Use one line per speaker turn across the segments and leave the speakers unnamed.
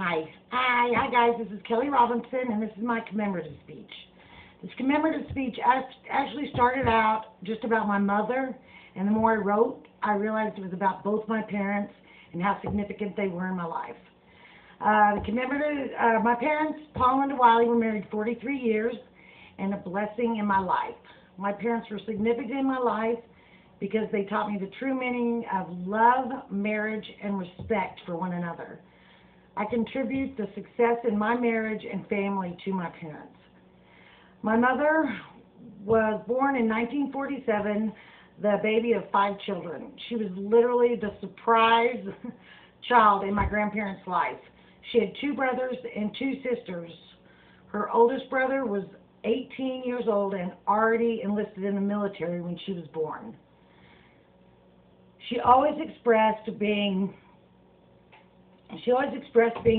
Hi, guys. This is Kelly Robinson, and this is my commemorative speech. This commemorative speech actually started out just about my mother, and the more I wrote, I realized it was about both my parents and how significant they were in my life. My parents, Paul and Wiley, were married 43 years, and a blessing in my life. My parents were significant in my life because they taught me the true meaning of love, marriage, and respect for one another. I contribute the success in my marriage and family to my parents. My mother was born in 1947, the baby of 5 children. She was literally the surprise child in my grandparents' life. She had 2 brothers and 2 sisters. Her oldest brother was 18 years old and already enlisted in the military when she was born. She always expressed being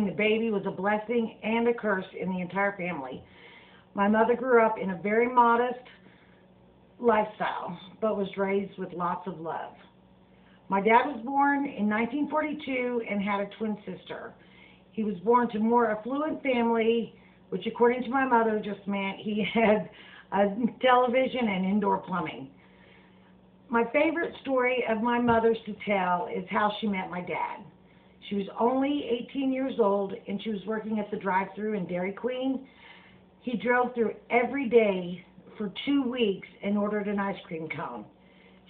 the baby was a blessing and a curse in the entire family. My mother grew up in a very modest lifestyle, but was raised with lots of love. My dad was born in 1942 and had a twin sister. He was born to a more affluent family, which according to my mother just meant he had a television and indoor plumbing. My favorite story of my mother's to tell is how she met my dad. She was only 18 years old, and she was working at the drive-thru in Dairy Queen. He drove through every day for 2 weeks and ordered an ice cream cone.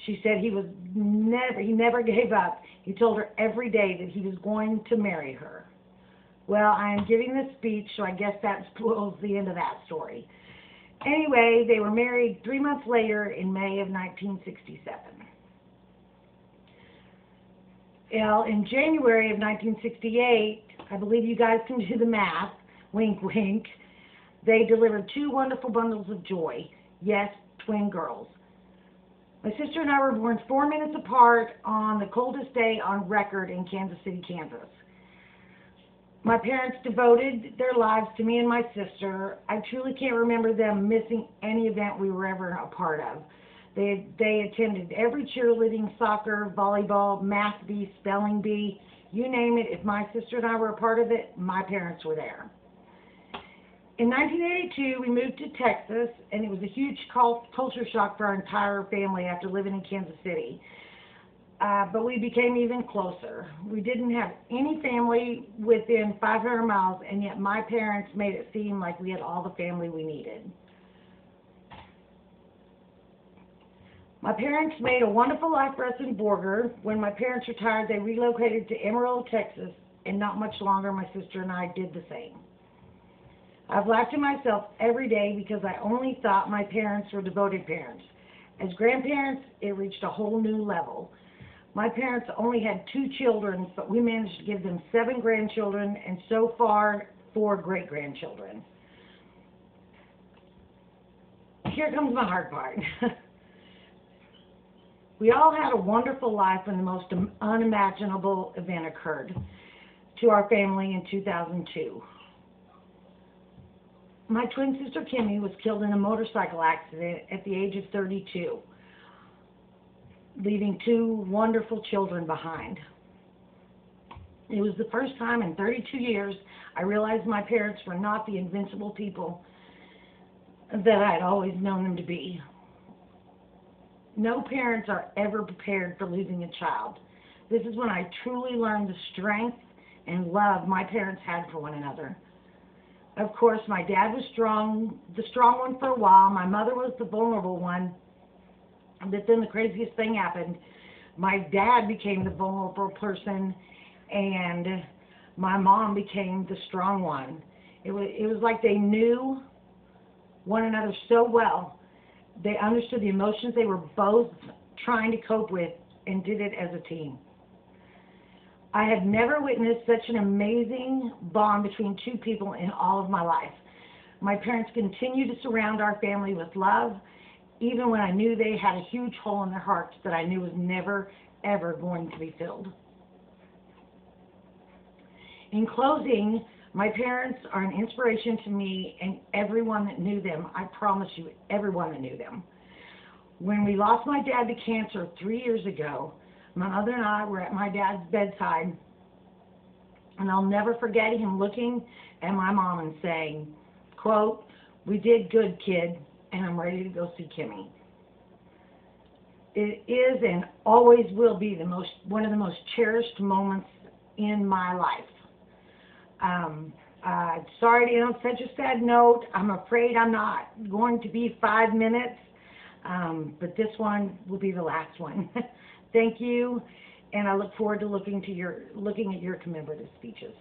She said he never gave up. He told her every day that he was going to marry her. Well, I am giving this speech, so I guess that spoils the end of that story. Anyway, they were married 3 months later in May of 1967. Well, in January of 1968, I believe you guys can do the math, wink, wink, they delivered 2 wonderful bundles of joy. Yes, twin girls. My sister and I were born 4 minutes apart on the coldest day on record in Kansas City, Kansas. My parents devoted their lives to me and my sister. I truly can't remember them missing any event we were ever a part of. They attended every cheerleading, soccer, volleyball, math bee, spelling bee, you name it. If my sister and I were a part of it, my parents were there. In 1982, we moved to Texas, and it was a huge culture shock for our entire family after living in Kansas City. But we became even closer. We didn't have any family within 500 miles, and yet my parents made it seem like we had all the family we needed. My parents made a wonderful life for us in Borger. When my parents retired, they relocated to Amarillo, Texas, and not much longer, my sister and I did the same. I've laughed to myself every day because I only thought my parents were devoted parents. As grandparents, it reached a whole new level. My parents only had 2 children, but we managed to give them 7 grandchildren and so far 4 great-grandchildren. Here comes my hard part. We all had a wonderful life when the most unimaginable event occurred to our family in 2002. My twin sister Kimmy was killed in a motorcycle accident at the age of 32, leaving 2 wonderful children behind. It was the first time in 32 years I realized my parents were not the invincible people that I had always known them to be. No parents are ever prepared for losing a child. This is when I truly learned the strength and love my parents had for one another. Of course, my dad was the strong one for a while. My mother was the vulnerable one. But then the craziest thing happened. My dad became the vulnerable person, and my mom became the strong one. It was like they knew one another so well. They understood the emotions they were both trying to cope with and did it as a team. I have never witnessed such an amazing bond between 2 people in all of my life. My parents continue to surround our family with love, even when I knew they had a huge hole in their hearts that I knew was never, ever going to be filled. In closing, my parents are an inspiration to me and everyone that knew them. I promise you, everyone that knew them. When we lost my dad to cancer 3 years ago, my mother and I were at my dad's bedside, And I'll never forget him looking at my mom and saying, quote, "We did good, kid, and I'm ready to go see Kimmy." It is and always will be one of the most cherished moments in my life. Sorry to end on such a sad note. I'm afraid I'm not going to be 5 minutes, but this one will be the last one. Thank you, and I look forward to looking at your commemorative speeches.